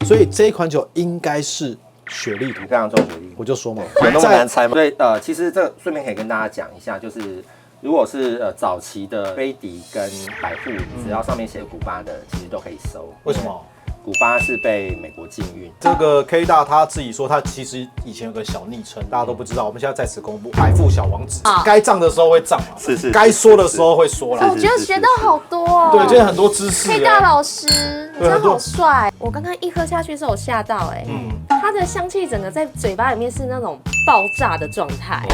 所以这一款酒应该是雪莉图，非常重雪莉，我就说嘛，有那么难猜吗？对，其实这顺便可以跟大家讲一下，就是如果是早期的飞迪跟百富，只要上面写古巴的，其实都可以收。为什么？古巴是被美国禁运。这个 K 大他自己说，他其实以前有个小昵称，大家都不知道。我们现在在此公布，百富小王子。该涨的时候会涨嘛，是该说的时候会说啦。我觉得学到好多哦。对，今天很多知识。K 大老师，你真的好帅！我刚刚一喝下去的时候，我吓到哎，它的香气整个在嘴巴里面是那种爆炸的状态。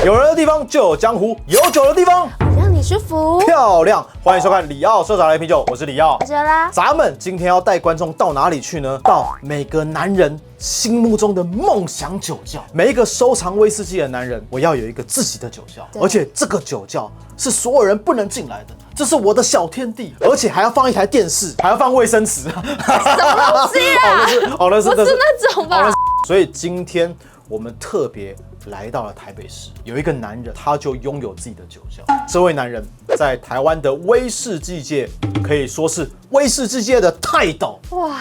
有人的地方就有江湖，有酒的地方让你舒服漂亮。欢迎收看里奥社长来啤酒，我是里奥。我觉得啦，咱们今天要带观众到哪里去呢？到每个男人心目中的梦想酒窖。每一个收藏威士忌的男人，我要有一个自己的酒窖，而且这个酒窖是所有人不能进来的，这是我的小天地，而且还要放一台电视，还要放卫生纸。什么东西啊？那是那种吧。所以今天我们特别来到了台北市，有一个男人，他就拥有自己的酒窖。这位男人在台湾的威士忌界可以说是威士忌界的泰斗。哇！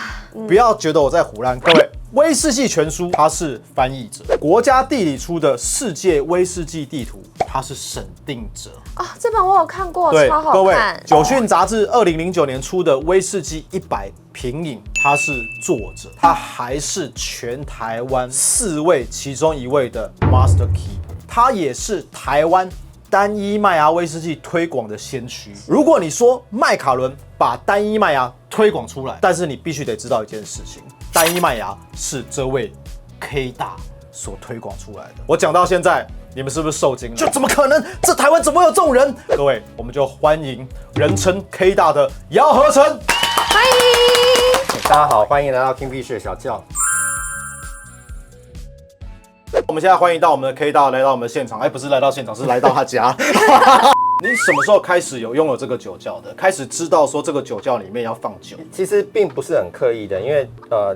不要觉得我在唬烂各位。威士忌全书他是翻译者，国家地理出的世界威士忌地图他是审定者。这本我有看过，超好看。各位，酒讯杂志2009年出的威士忌100品饮，他是作者，他还是全台湾4位其中1位的 Master Keeper， 他也是台湾单一麦芽威士忌推广的先驱。如果你说麦卡伦把单一麦芽推广出来，但是你必须得知道一件事情，单一麦芽是这位 K 大所推广出来的。我讲到现在，你们是不是受惊了？就怎么可能？这台湾怎么有这种人？各位，我们就欢迎人称 K 大的姚和成，欢迎大家好，欢迎来到 Kingfisher 小窖。我们现在欢迎到我们的 K 大来到我们的现场，不是来到现场，是来到他家。你什么时候开始拥有这个酒窖的？开始知道说这个酒窖里面要放酒？其实并不是很刻意的，因为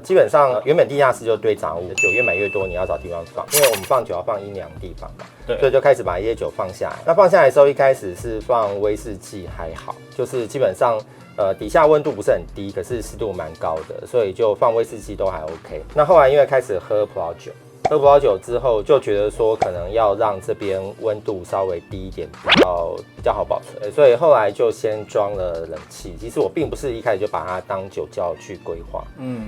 基本上原本地下室就堆杂物，酒越买越多，你要找地方放，因为我们放酒要放阴凉地方嘛，对，所以就开始把一些酒放下来。那放下来的时候，一开始是放威士忌还好，就是基本上底下温度不是很低，可是湿度蛮高的，所以就放威士忌都还 OK。那后来因为开始喝葡萄酒。喝葡萄酒之后，就觉得说可能要让这边温度稍微低一点，比较好保存，所以后来就先装了冷气。其实我并不是一开始就把它当酒窖去规划，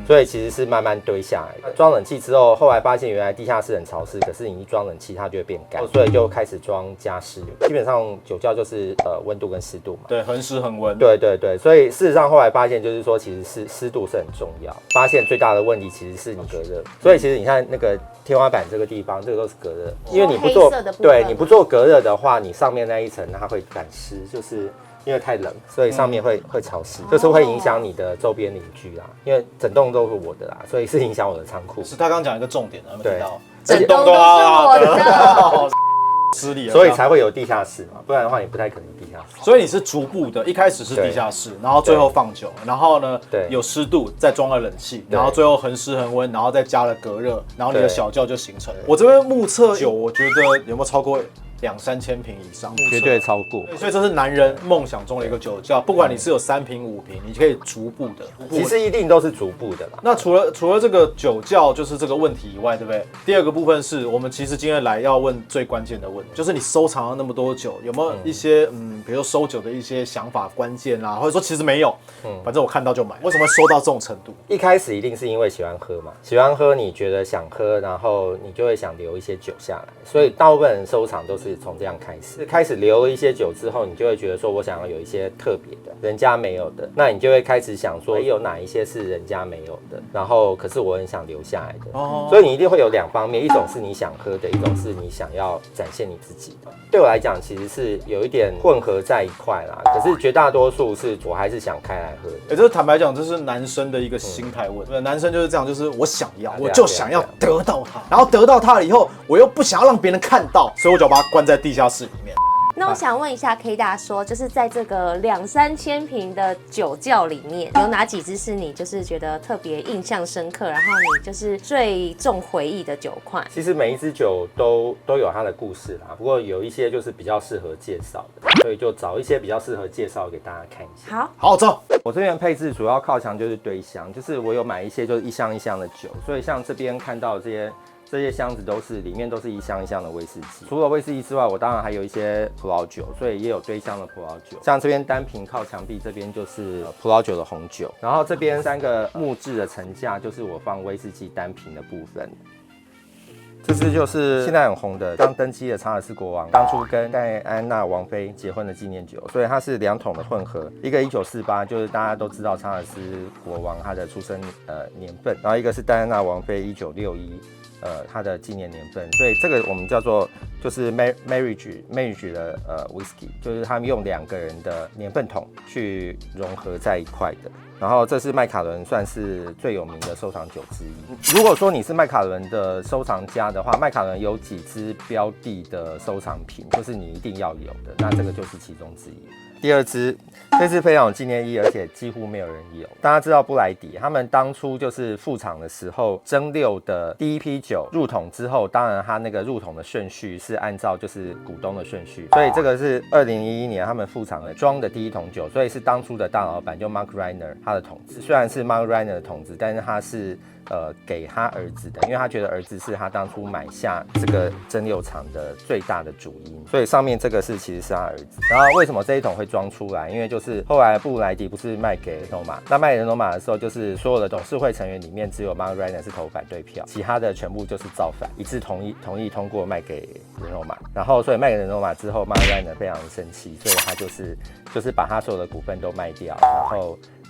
所以其实是慢慢堆下来的。装冷气之后，后来发现原来地下室很潮湿，可是你一装冷气它就会变干，所以就开始装加湿。基本上酒窖就是温度跟湿度嘛，对，恒湿恒温。对，所以事实上后来发现就是说，其实是湿度是很重要。发现最大的问题其实是你隔热，所以其实你看那个天花板这个地方，这个都是隔热，因为你不做，对，你不做隔热的话，你上面那一层它会感湿，就是因为太冷，所以上面会潮湿，就是会影响你的周边邻居啦。因为整栋都是我的啦，所以是影响我的仓库。是他刚刚讲一个重点，有没有听到？整栋都是我的。失礼了，所以才会有地下室嘛，不然的话你不太可能有地下室。所以你是逐步的，一开始是地下室，然后最后放酒，然后呢，有湿度，再装了冷气，然后最后恒湿恒温，然后再加了隔热，然后你的小窖就形成了。我这边目测酒，我觉得有没有超过2-3千瓶以上？绝对超过。所以这是男人梦想中的一个酒窖，不管你是有3瓶5瓶，你可以逐步的。其实一定都是逐步的啦。那除了这个酒窖就是这个问题以外，对不对？第二个部分是我们其实今天来要问最关键的问题，就是你收藏了那么多酒，有没有一些比如说收酒的一些想法关键啦，或者说其实没有，反正我看到就买。为什么会收到这种程度？一开始一定是因为喜欢喝嘛，喜欢喝你觉得想喝，然后你就会想留一些酒下来，所以大部分人收藏都是从这样开始留了一些酒之后，你就会觉得说我想要有一些特别的，人家没有的，那你就会开始想说有哪一些是人家没有的，然后可是我很想留下来的，所以你一定会有2方面，一种是你想喝的，一种是你想要展现你自己的。对我来讲，其实是有一点混合在一块啦，可是绝大多数是我还是想开来喝的。这坦白讲，这是男生的一个心态问题。男生就是这样，就是我想要，我就想要得到它，然后得到它了以后，我又不想要让别人看到，所以我就要把它关在地下室里面。那我想问一下 K 大说，就是在这个2-3千瓶的酒窖里面，有哪几支是你就是觉得特别印象深刻，然后你就是最重回忆的酒款？其实每一支酒都有它的故事啦，不过有一些就是比较适合介绍的。所以就找一些比较适合介绍给大家看一下。好走。我这边配置主要靠墙就是堆箱，就是我有买一些就是一箱一箱的酒，所以像这边看到的这些箱子里面都是一箱一箱的威士忌。除了威士忌之外，我当然还有一些葡萄酒，所以也有堆箱的葡萄酒。像这边单瓶靠墙壁这边就是葡萄酒的红酒，然后这边3个木质的层架就是我放威士忌单瓶的部分。这支就是现在很红的刚登基的查尔斯国王，当初跟戴安娜王妃结婚的纪念酒，所以它是2桶的混合，一个1948，就是大家都知道查尔斯国王他的出生年份，然后一个是戴安娜王妃1961。它的纪念年份，所以这个我们叫做就是 marriage 的whisky， 就是他们用2个人的年份桶去融合在一块的。然后这是麦卡伦算是最有名的收藏酒之一。如果说你是麦卡伦的收藏家的话，麦卡伦有几支标的的收藏品，就是你一定要有的，那这个就是其中之一。第2支，这支非常有纪念意义，而且几乎没有人有。大家知道布莱迪，他们当初就是副厂的时候蒸馏的第一批酒入桶之后，当然他那个入桶的顺序是按照就是股东的顺序，所以这个是2011年他们副厂的装的第一桶酒，所以是当初的大老板就 Mark Reiner 他的桶子，虽然是 Mark Reiner 的桶子，但是他是给他儿子的，因为他觉得儿子是他当初买下这个蒸馏厂的最大的主因，所以上面这个其实是他儿子。然后为什么这一桶会装出来？因为就是后来布莱迪不是卖给 Renoma， 那卖给 Renoma 的时候，就是所有的董事会成员里面只有 Mark Reiner 是投反对票，其他的全部就是造反，一致同意通过卖给 Renoma。然后所以卖给 Renoma 之后 ，Mark Reiner 非常的生气，所以他就是把他所有的股份都卖掉，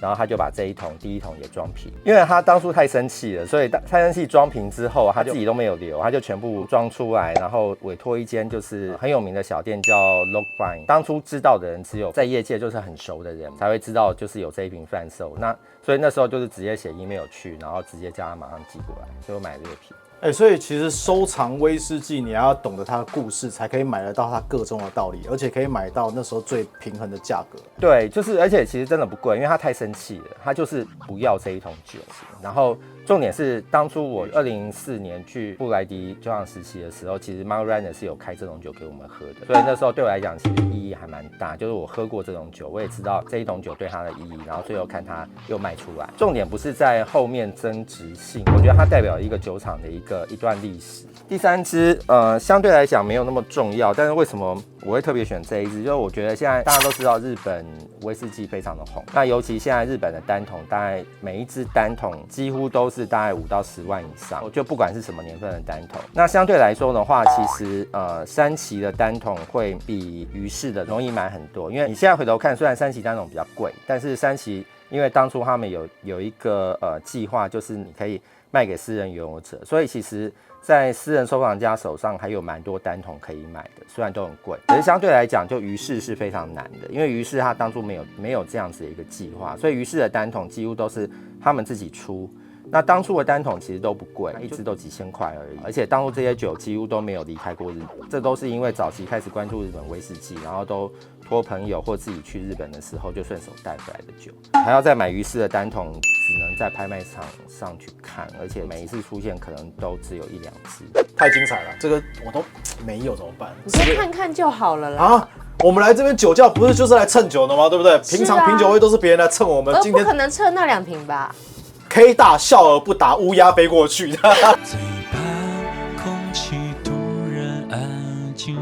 然后他就把这第一桶也装瓶，因为他当初太生气了，所以太生气装瓶之后，他就自己都没有留，他就全部装出来，然后委托一间就是很有名的小店叫 Log Fine。当初知道的人只有在业界就是很熟的人才会知道，就是有这一瓶贩售。所以那时候就是直接写 email 去，然后直接叫他马上寄过来，所以我买了6瓶。所以其实收藏威士忌，你要懂得它的故事，才可以买得到它个中的道理，而且可以买到那时候最平衡的价格。对，就是而且其实真的不贵，因为他太生气了，他就是不要这一桶酒。然后重点是，当初我2004年去布莱迪酒厂实习的时候，其实 Mark Reiner 是有开这种酒给我们喝的，所以那时候对我来讲其实意义还蛮大，就是我喝过这种酒，我也知道这一桶酒对它的意义，然后最后看它又卖出来。重点不是在后面增值性，我觉得它代表一个酒厂的一段历史。第3支相对来讲没有那么重要，但是为什么我会特别选这一支？就是我觉得现在大家都知道日本威士忌非常的红，那尤其现在日本的单桶，大概每一支单桶几乎都是大概5到10万以上，就不管是什么年份的单桶。那相对来说的话，其实山崎的单桶会比余市的容易买很多，因为你现在回头看，虽然山崎单桶比较贵，但是山崎因为当初他们有一个计划，就是你可以卖给私人拥有者，所以其实在私人收藏家手上还有蛮多单桶可以买的，虽然都很贵，可是相对来讲，就余市是非常难的，因为余市他当初没有这样子的一个计划，所以余市的单桶几乎都是他们自己出。那当初的单桶其实都不贵，一支都几千块而已，而且当初这些酒几乎都没有离开过日本，这都是因为早期开始关注日本威士忌，然后都托朋友或自己去日本的时候就顺手带回来的酒。还要再买余市的单桶，只能在拍卖场上去看，而且每一次出现可能都只有1-2支。太精彩了，这个我都没有怎么办？你再看看就好了啦。啊，我们来这边酒窖不是就是来蹭酒的吗？对不对？平常品酒会都是别人来蹭我们，今天不可能蹭那2瓶吧？K 大笑而不答，乌鸦飞过去。最怕空气突然安静。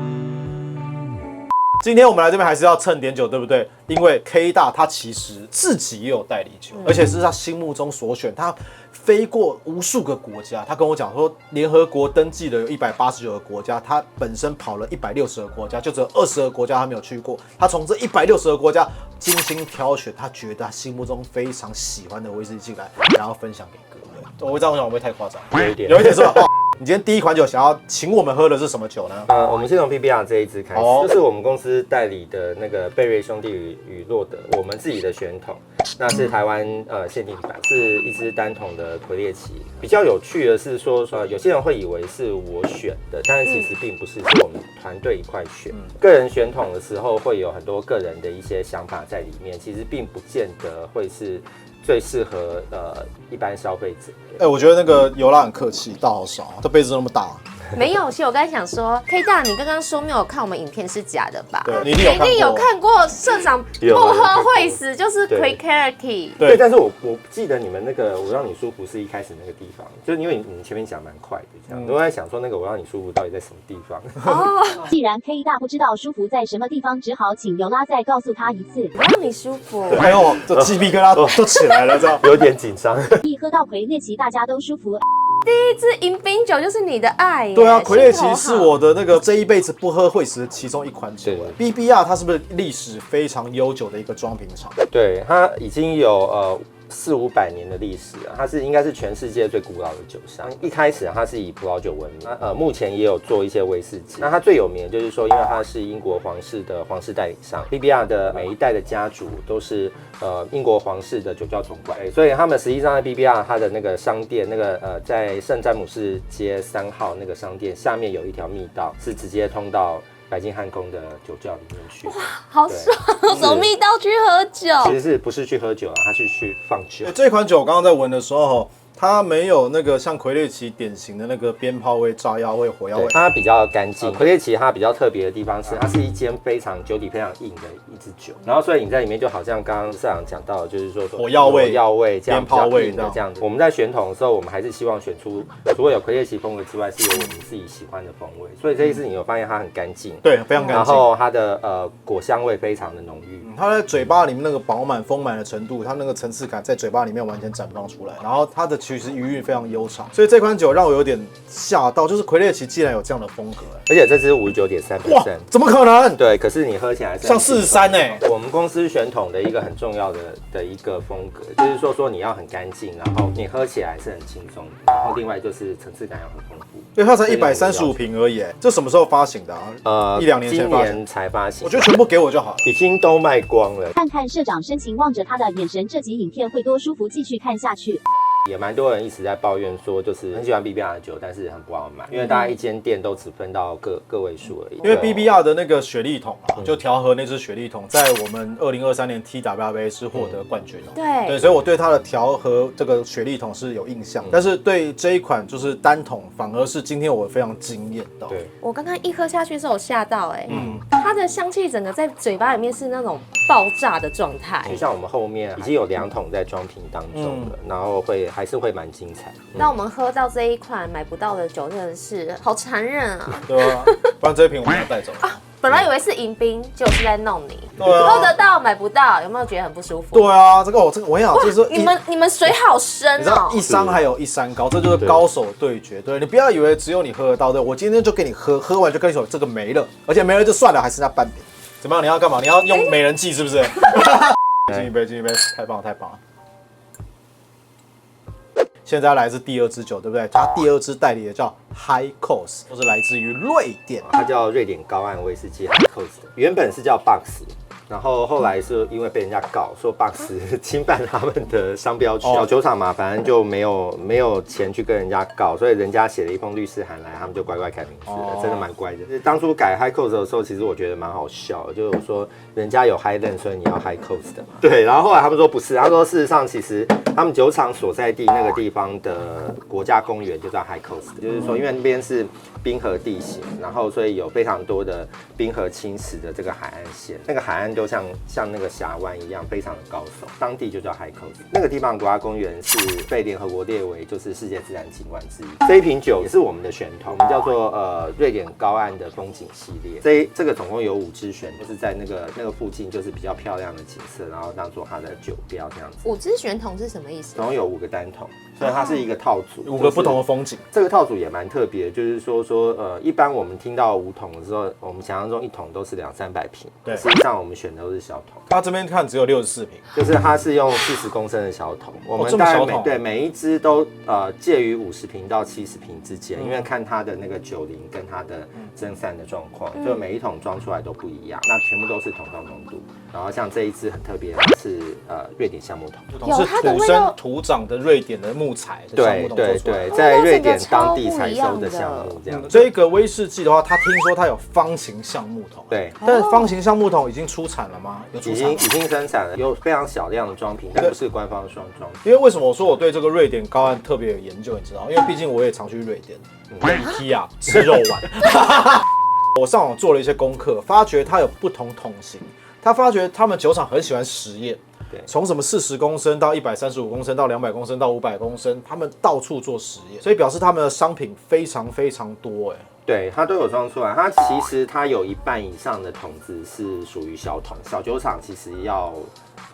今天我们来这边还是要蹭点酒，对不对？因为 K 大他其实自己也有代理酒，而且是他心目中所选。他飞过无数个国家，他跟我讲说，联合国登记的有189个国家，他本身跑了160个国家，就只有20个国家他没有去过。他从这160个国家精心挑选，他觉得他心目中非常喜欢的威士忌来，然后分享给各位。我这样讲会不会太夸张？有一点是吧？你今天第一款酒想要请我们喝的是什么酒呢？我们先从 PBR 这一支开始，就是我们公司代理的那个贝瑞兄弟与洛德，我们自己的选桶，那是台湾限定版，是一支单桶的魁列奇。比较有趣的是说，有些人会以为是我选的，但是其实并不是，是我们团队一块选。个人选桶的时候会有很多个人的一些想法在里面，其实并不见得会是最适合一般消费者。我觉得那个尤拉很客气，倒好少，这杯子那么大。没有，其实我刚才想说，K 大，你刚刚说没有看我们影片是假的吧？对，你一定有看过社长不喝会死，就是 Quickity。对，但是我记得你们那个我让你舒服是一开始那个地方，就是因为你前面讲蛮快的，这样，我在想说那个我让你舒服到底在什么地方？哦，既然 K 大不知道舒服在什么地方，只好请尤拉再告诉他一次。我让你舒服。哎呦，这鸡皮疙瘩都起来了，这样有点紧张。一喝到魁列奇，大家都舒服。第一支迎宾酒就是你的爱耶。对啊，魁列奇是我的那个这一辈子不喝会死的其中一款酒。BBR 它是不是历史非常悠久的一个装瓶厂？对，它已经有400-500年的历史了，它应该是全世界最古老的酒商。一开始它是以葡萄酒闻名，目前也有做一些威士忌。那它最有名的就是说，因为它是英国皇室的皇室代理商 ，BBR 的每一代的家族都是英国皇室的酒窖总管，所以他们实际上在 BBR 它的那个商店，那个在圣詹姆士街3号那个商店下面有一条密道，是直接通到白金汉宫的酒窖里面去。哇，好爽！走密道去喝酒，其实不是去喝酒啊，他是去放酒。这款酒我刚刚在闻的时候，它没有那个像魁列奇典型的那个鞭炮味、炸药味、火药味，它比较干净。魁列奇它比较特别的地方是，它是一间酒体非常硬的一支酒，然后所以你在里面就好像刚刚社长讲到的，就是说火药味、这样鞭炮味的这样子。我们在选桶的时候，我们还是希望选出除了有魁列奇风格之外，是有我们自己喜欢的风味。所以这一次你有发现它很干净，对，非常干净。然后它的果香味非常的浓郁，它在嘴巴里面那个饱满丰满的程度，它那个层次感在嘴巴里面完全绽放出来。然后它的其实余韵非常悠长，所以这款酒让我有点吓到，就是魁列奇竟然有这样的风格，而且这支59.3%，哇，怎么可能？对，可是你喝起来像43哎。我们公司选桶的一个很重要的一个风格，就是说你要很干净，然后你喝起来是很轻松，然后另外就是层次感要很丰富。对，它才135瓶而已，这什么时候发行的啊？1-2年前今年才发行。我觉得全部给我就好了，已经都卖光了。看看社长深情望着他的眼神，这集影片会多舒服，继续看下去。也蛮多人一直在抱怨说，就是很喜欢 BBR 的酒，但是很不好买，因为大家一间店都只分到个位数而已。因为 BBR 的那个雪莉桶就调和那支雪莉桶，在我们2023年 TWA 是获得冠军的。对，所以我对它的调和这个雪莉桶是有印象，但是对这一款就是单桶，反而是今天我非常惊艳到。对，我刚刚一喝下去的时候，我吓到它的香气整个在嘴巴里面是那种爆炸的状态。就像我们后面已经有2桶在装瓶当中了，然后还是会蛮精彩。那我们喝到这一款买不到的酒，真的是好残忍啊！对啊，不然这一瓶我们要带走啊。本来以为是迎宾，结果是在弄你。对啊，喝得到买不到，有没有觉得很不舒服？对啊，这个我跟你讲，就是说你们水好深你知道哦。一山还有一山高，这就是高手对决。对，你不要以为只有你喝得到，对，我今天就给你喝，喝完就跟你说这个没了，而且没了就算了，还剩下半瓶。怎么样？你要干嘛？你要用美人计是不是？敬一杯，敬一杯，太棒了，太棒了。现在来自第2支酒，对不对？它第2支代理的叫 High Coast， 都是来自于瑞典，它叫瑞典高岸威士忌 High Coast， 原本是叫 Box。然后后来是因为被人家告说 Box 侵犯他们的商标权，小酒厂嘛，反正就没有钱去跟人家告，所以人家写了一封律师函来，他们就乖乖改名字了，真的蛮乖的。当初改 High Coast 的时候，其实我觉得蛮好笑的，就是说人家有 Highland， 所以你要 High Coast 的嘛。对，然后后来他们说不是，他说事实上其实他们酒厂所在地那个地方的国家公园就叫 High Coast， 就是说因为那边是冰河地形，然后所以有非常多的冰河侵蚀的这个海岸线，那个海岸就像那个峡湾一样，非常的高耸，当地就叫 High Coast。那个地方国家公园是被联合国列为就是世界自然景观之一。这一瓶酒也是我们的选桶，我们叫做瑞典高岸的风景系列。这个总共有5支选，就是在那个附近就是比较漂亮的景色，然后当做它的酒标这样子。 5支选桶是什么意思？总共有5个单桶，所以它是一个套组，5个不同的风景。这个套组也蛮特别，就是说一般我们听到5桶的时候，我们想象中1桶都是200-300瓶，对，实际上我们选的都是小桶。它这边看只有64瓶，就是它是用40公升的小桶，我们大概每一支都介于50瓶到70瓶之间，因为看它的那个酒龄跟它的蒸散的状况，就每一桶装出来都不一样，那全部都是桶装浓度。然后像这一支很特别，是瑞典橡木桶，有它的味生土长的瑞典的木材的橡木桶做出来。在瑞典当地采收的橡木这样。这个威士忌的话，他听说它有方形橡木桶。对，但是方形橡木桶已经出产了吗？有出产，已经生产了，有非常小量的装瓶，但不是官方双装。因为为什么我说我对这个瑞典高岸特别有研究，你知道？因为毕竟我也常去瑞典，IKEA 吃肉丸。我上网做了一些功课，发觉它有不同桶型。他发觉他们酒厂很喜欢实验，从什么40公升到135公升到200公升到500公升，他们到处做实验，所以表示他们的商品非常非常多。对，它都有装出来。它其实它有一半以上的桶子是属于小桶，小酒厂其实要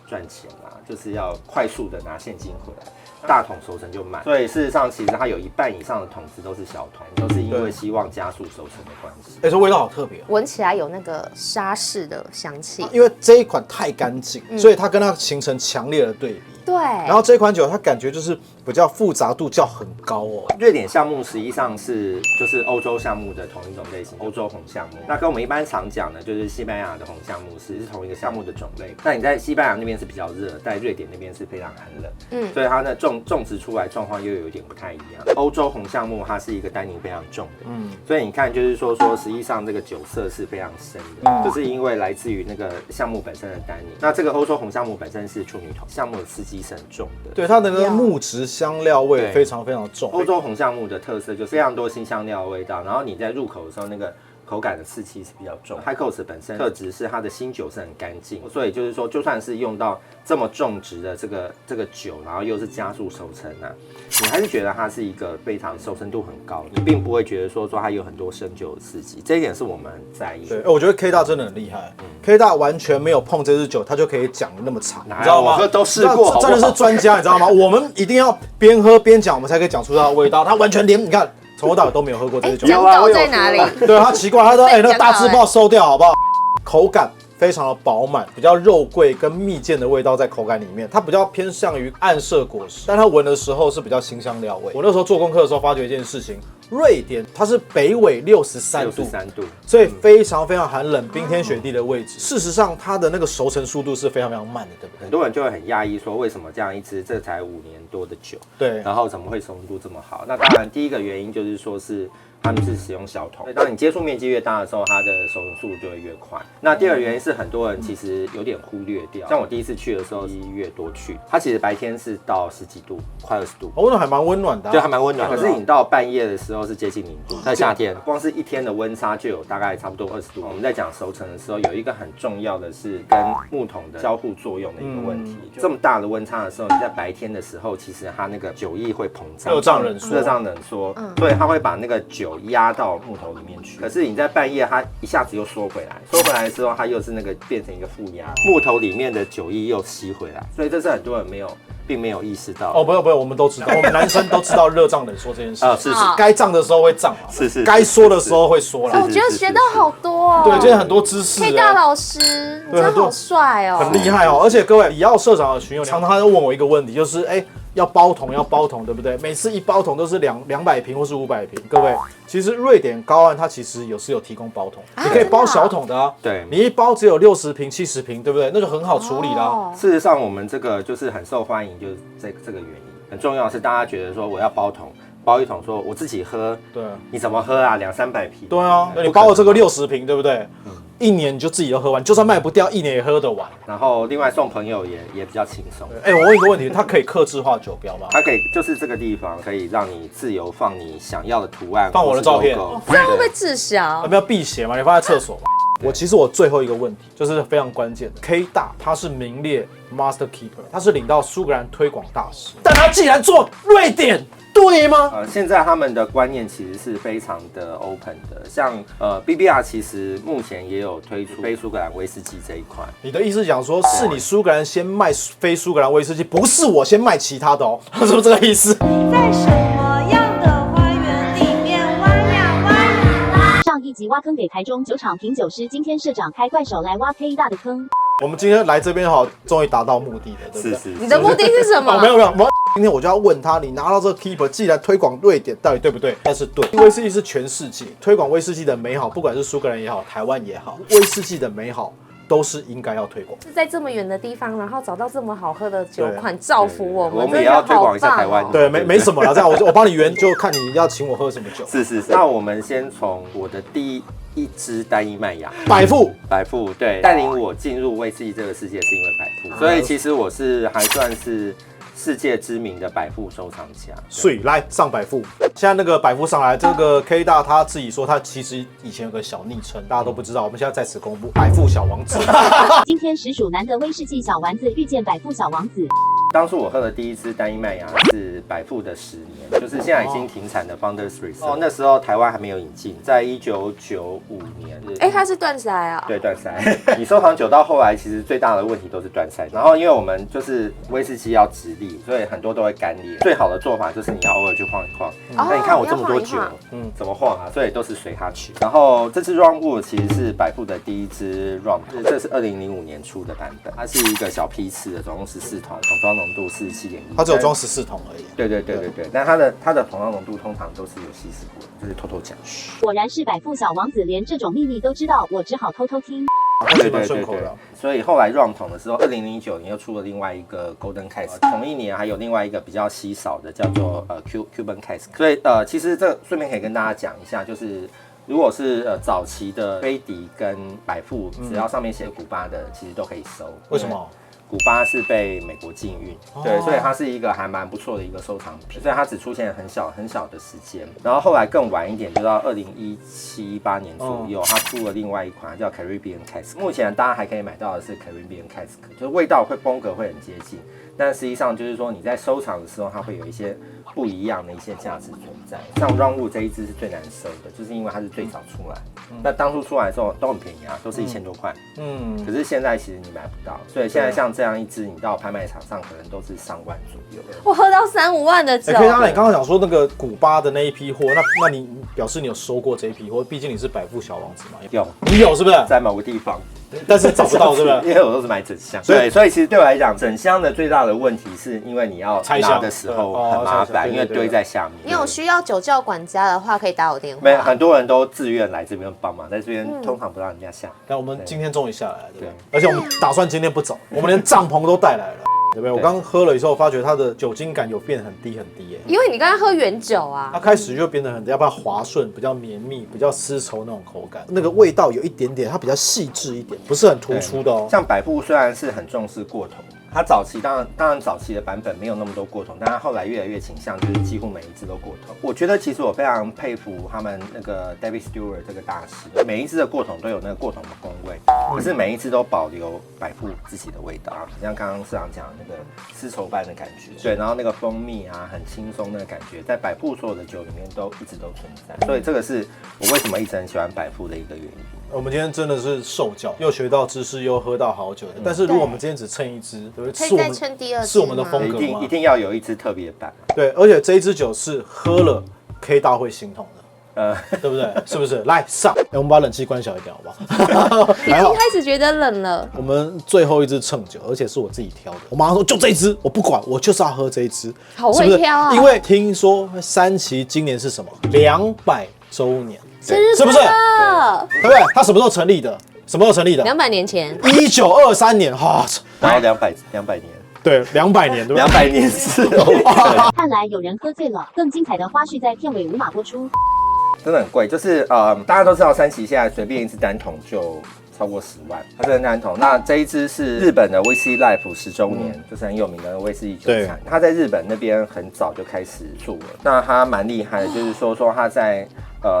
赚钱啊，就是要快速的拿现金回来。大桶熟成就慢，所以事实上其实它有一半以上的桶子都是小桶，都是因为希望加速熟成的关系。这味道好特别，闻起来有那个沙士的香气。因为这一款太干净，所以它跟它形成强烈的对比。对，然后这款酒它感觉就是比较复杂度较很高哦。瑞典橡木实际上就是欧洲橡木的同一种类型，欧洲红橡木。那跟我们一般常讲的，就是西班牙的红橡木是同一个橡木的种类。那你在西班牙那边是比较热，在瑞典那边是非常寒冷，所以它的种植出来状况又有一点不太一样。欧洲红橡木它是一个单宁非常重的，所以你看就是说实际上这个酒色是非常深的，就是因为来自于那个橡木本身的单宁。那这个欧洲红橡木本身是处女桶，橡木的刺激是很重的，对它的那个木质香料味非常非常重。欧洲红橡木的特色就是非常多新香料的味道，然后你在入口的时候那个口感的刺激是比较重。High Coast 本身特质是它的新酒是很干净，所以就是说就算是用到这么重质的这个酒，然后又是加速熟成啊，你还是觉得它是一个非常熟成度很高，你并不会觉得说它有很多生酒的刺激，这一点是我们很在意的。对，我觉得 K 大真的很厉害，K 大完全没有碰这支酒，他就可以讲的那么长，你知道吗？我都试过，真的是专家，你知道吗？我们一定要边喝边讲，我们才可以讲出它的味道。他完全连你看从头到尾都没有喝过这支酒。讲稿在哪里？对，他奇怪，他说那个大字报收掉好不好？口感非常的饱满，比较肉桂跟蜜饯的味道在口感里面，它比较偏向于暗色果实，但它闻的时候是比较新香料味。我那时候做功课的时候发觉一件事情，瑞典它是北纬63度，所以非常非常寒冷，冰天雪地的位置。事实上，它的那个熟成速度是非常非常慢的，对不对？很多人就会很讶异说，为什么这样一支这才5年多的酒，对，然后怎么会熟成度这么好？那当然，第一个原因就是说是他们是使用小桶，当你接触面积越大的时候，它的熟成速度就会越快。那第二个原因是很多人其实有点忽略掉，像我第一次去的时候1月多去，它其实白天是到10几度，快20度，温度还蛮温暖的，就还蛮温暖。可是你到半夜的时候是接近0度，在夏天，光是一天的温差就有大概差不多20度。我们在讲熟成的时候，有一个很重要的是跟木桶的交互作用的一个问题。这么大的温差的时候，你在白天的时候，其实它那个酒液会膨胀，热胀冷缩，所以它会把那个酒压到木头里面去。可是你在半夜，它一下子又缩回来，缩回来的时候，它又是那个变成一个负压，木头里面的酒液又吸回来，所以这是很多人并没有意识到。哦，不用，我们都知道，我们男生都知道热胀冷缩这件事。是，该胀的时候会胀嘛，是，该缩的时候会缩啦。我觉得学到好多哦。对，今天很多知识。 K 大老师，你真的好帅哦，很厉害哦。而且各位，里奥社长的群友常常问我一个问题，就是要包桶，对不对？每次一包桶都是200瓶或是500瓶。各位，其实瑞典高岸它其实有提供包桶，你可以包小桶的啊。对，你一包只有60瓶、70瓶，对不对？那就很好处理啦。事实上，我们这个就是很受欢迎，就是这个原因。很重要的是，大家觉得说我要包桶。包一桶说我自己喝，对，你怎么喝啊？200-300瓶，对啊，你包了这个60瓶，对不对？1年你就自己都喝完，就算卖不掉，1年也喝得完。然后另外送朋友也比较轻松。我问一个问题，它可以客制化酒标吗？它可以，就是这个地方可以让你自由放你想要的图案，放我的照片，这样会不会滞销？有没有辟邪嘛？你放在厕所嘛？其实我最后一个问题就是非常关键的 ，K 大他是名列 Master Keeper， 他是领到苏格兰推广大使，但他既然做瑞典。对吗？现在他们的观念其实是非常的 open 的，像BBR 其实目前也有推出非苏格兰威士忌这一块。你的意思讲说，是你苏格兰先卖非苏格兰威士忌，不是我先卖其他的哦，是不是这个意思？你在什么样的花园里面挖呀挖？上一集挖坑给台中酒厂品酒师，今天社长开怪手来挖 K 大的坑。我们今天来这边好，终于达到目的了，对不对？是。你的目的是什么？没有。今天我就要问他，你拿到这个 Keeper， 既然推广瑞典，到底对不对？但是对，威士忌是全世界推广威士忌的美好，不管是苏格兰也好，台湾也好，威士忌的美好都是应该要推广。是在这么远的地方，然后找到这么好喝的酒款，造福我们，我们也要推广一下台湾。对，没什么了，这样我帮你圆，就看你要请我喝什么酒。是。那我们先从我的第一支单一麦芽百富对，带领我进入威士忌这个世界是因为百富，所以其实我是还算是世界知名的百富收藏家。所以来上百富，现在那个百富上来，这个 K 大他自己说他其实以前有个小昵称，大家都不知道，我们现在在此公布百富小王子。今天实属难得，威士忌小丸子遇见百富小王子。当初我喝的第一支单一麦芽是百富的10年，就是现在已经停产的 Founders Reserve。那时候台湾还没有引进，在1995年。它是断塞啊？对，断塞。你收藏酒到后来，其实最大的问题都是断塞。然后因为我们就是威士忌要直立，所以很多都会干裂。最好的做法就是你要偶尔去晃一晃。那你看我这么多酒，怎么晃啊？所以都是随它去。然后这支 Rumwood 其实是百富的第一支 Rum， 这是2005年出的版本，它是一个小批次的，总共14桶，桶装浓度是7.1，它只有装14桶而已。对，但它的桶装浓度通常都是有稀释过的，就是偷偷讲。果然是百富小王子，连这种秘密都知道，我只好偷偷听。对，所以后来 Rum 桶的时候，2009年又出了另外一个 Golden Cask， 同一年还有另外一个比较稀少的叫做Cuban Cask。所以其实这顺便可以跟大家讲一下，就是如果是早期的飞迪跟百富，只要上面写古巴的，其实都可以收。为什么？古巴是被美国禁运，对，所以它是一个还蛮不错的一个收藏品，所以它只出现很小的时间。然后后来更晚一点，就到2017、18年左右，它出了另外一款叫 Caribbean Cask。目前大家还可以买到的是 Caribbean Cask， 就是味道风格会很接近，但实际上就是说你在收藏的时候，它会有一些不一样的一些价值存在。像 Rumwood 这一支是最难收的，就是因为它是最早出来。那当初出来的时候都很便宜啊，都是1000多块。可是现在其实你买不到，所以现在像这样一支，你到拍卖场上可能都是上万左右。我喝到3、5万的酒。可以让你刚刚讲说那个古巴的那一批货，那你表示你有收过这一批货，毕竟你是百富小王子嘛。有，你有是不是？在某个地方。但是找不到，是不是？因为我都是买整箱，对，所以其实对我来讲，整箱的最大的问题是因为你要拿的时候很麻烦，因为堆在下面。你有需要酒窖管家的话，可以打我电话。没有，很多人都自愿来这边帮忙，在这边通常不让人家下。但我们今天终于下来了，对，而且我们打算今天不走，我们连帐篷都带来了。对不对？我刚喝了以后，发觉它的酒精感有变很低耶。因为你刚刚喝原酒啊，它开始就变得很，要不然滑顺，比较绵密，比较丝绸那种口感。那个味道有一点点，它比较细致一点，不是很突出的哦。像百富虽然是很重视过桶，它早期当然早期的版本没有那么多过桶，但它后来越来越倾向就是几乎每一支都过桶。我觉得其实我非常佩服他们那个 David Stewart 这个大师，每一支的过桶都有那个过桶的风味，可是每一支都保留百富自己的味道，像刚刚市长讲的那个丝绸般的感觉，对，然后那个蜂蜜啊很轻松的感觉，在百富所有的酒里面都一直都存在，所以这个是我为什么一直很喜欢百富的一个原因。我们今天真的是受教，又学到知识，又喝到好酒。但是如果我们今天只称一支，对不对？可以再称第2支，是我们的风格吗？一定要有一支特别版。对，而且这一支酒是喝了 K 大会心痛的。对不对？是不是？来上，我们把冷气关小一点，好不好？已经开始觉得冷了。我们最后一支秤酒，而且是我自己挑的。我马上说，就这一支，我不管，我就是要喝这一支。好会挑啊！因为听说三旗今年是什么200周年，是不是？对不对？它什么时候成立的？200年前，1923年哈。然后200年。对，200年，对吧？200年是。看来有人喝醉了。更精彩的花絮在片尾无码播出。真的很贵，就是大家都知道三旗现在随便一支单桶就超过10万，它是单桶。那这一支是日本的 Whisky Life 10周年，就是很有名的威士忌酒厂。它在日本那边很早就开始做了，那它蛮厉害的，就是说它在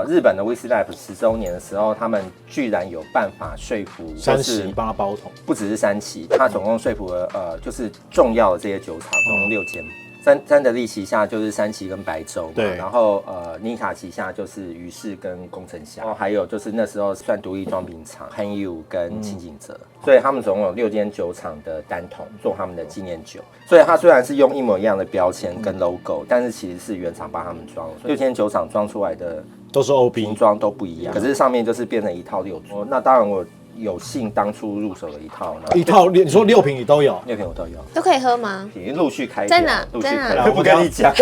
日本的 Whisky Life 10周年的时候，他们居然有办法说服三旗帮他包桶，不只是三旗，他总共说服了就是重要的这些酒厂，总共6间。三得利旗下就是三旗跟白州嘛，对，然后妮卡旗下就是余氏跟工程侠，然后还有就是那时候算独立装瓶厂 Hanyu 跟清景泽，所以他们总共有6间酒厂的单桶做他们的纪念酒，所以它虽然是用一模一样的标签跟 logo， 但是其实是原厂帮他们装，6间酒厂装出来的都是 OB 瓶装都不一样，可是上面就是变成一套6组。那当然我有幸当初入手的一套，一套你说6瓶你都有，6瓶我都有，都可以喝吗？已经陆续开在哪陆续在哪开，不跟你讲。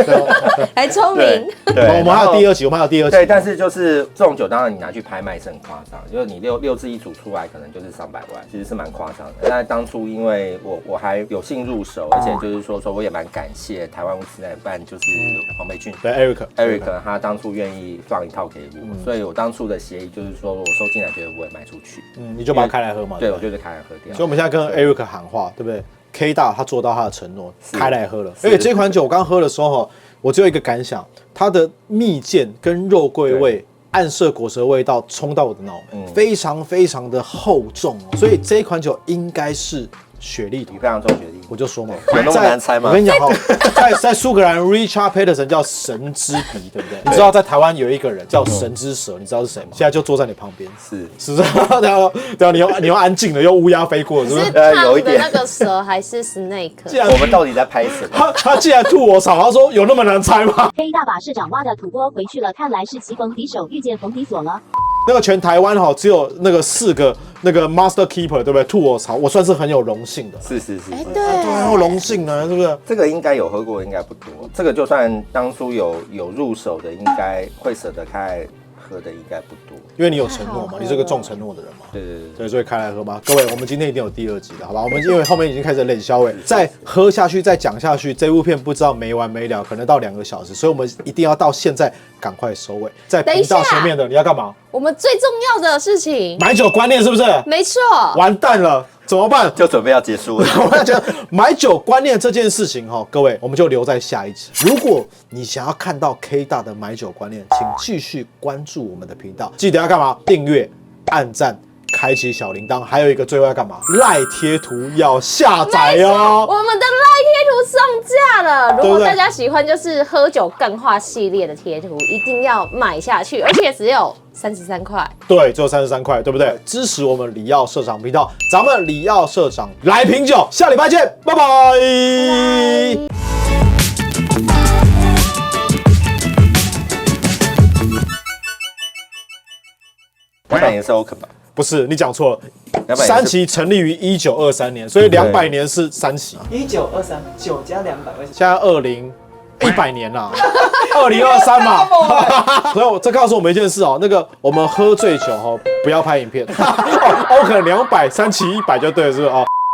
还聪明。对，我们还有第2集，我们还有第2集。对，但是就是这种酒，当然你拿去拍卖是很夸张，就是你六支一组出来，可能就是300万，其实是蛮夸张的。但当初因为我还有幸入手，而且就是说我也蛮感谢台湾乌斯奶办，就是黄培俊，对 Eric 他当初愿意放一套给我，所以我当初的协议就是说我收进来绝对不会卖出去，你就把它开来喝嘛。对，我就是开来喝掉。所以我们现在跟 Eric 喊话，对不对 ？K 大他做到他的承诺，开来喝了。而且这款酒我刚喝的时候，我只有一个感想，它的蜜饯跟肉桂味。暗色果实的味道冲到我的脑门，非常非常的厚重哦，所以这一款酒应该是雪莉桶，非常重雪莉，我就说嘛，有那么难猜吗？我跟你讲哈，在苏格兰 Richard Peterson 叫神之鼻，对不对？你知道在台湾有一个人叫神之蛇，你知道是谁吗？现在就坐在你旁边，是不是？对啊，你又安静了，又乌鸦飞过了，是不是？有一点。那个蛇还是 snake？ 我们到底在拍什么？他既然吐我槽，他说有那么难猜吗 ？K 大把市长挖的土锅回去了，看来是棋逢敌手，遇见逢敌所了。那个全台湾哈，只有那个4个那个 Master Keeper， 对不对？吐我槽，我算是很有荣幸的。是。对，很有荣幸呢，是不是？这个应该有喝过，应该不多。这个就算当初有入手的，应该会舍得开喝的，应该不多。因为你有承诺嘛，你是个重承诺的人嘛。对，所以开来喝嘛。各位，我们今天一定有第2集的，好吧？我们因为后面已经开始冷消味，再喝下去，再讲下去，这部片不知道没完没了，可能到2个小时，所以我们一定要到现在赶快收尾。在频道前面的你要干嘛？我们最重要的事情，买酒观念是不是？没错。完蛋了。怎么办？就准备要结束了。我要讲买酒观念这件事情哈，各位我们就留在下一集。如果你想要看到 K 大的买酒观念，请继续关注我们的频道，记得要干嘛？订阅、按赞、开启小铃铛，还有一个最后要干嘛？赖贴图要下载哦。我们的赖贴图上架了，如果大家喜欢就是喝酒干话系列的贴图，一定要买下去，而且只有33块。对，只有33块，对不对？支持我们李耀社长频道，咱们李耀社长来瓶酒，下礼拜见，拜拜。200年是 OK 吧？不是，你讲错了。三期成立于1923年，所以200年是3期。1923，9加200，现在100年啦，2023嘛。所以这告诉我们一件事哦，那个我们喝醉酒哦，不要拍影片。哦，可能200，3期100就对了，是不是哦？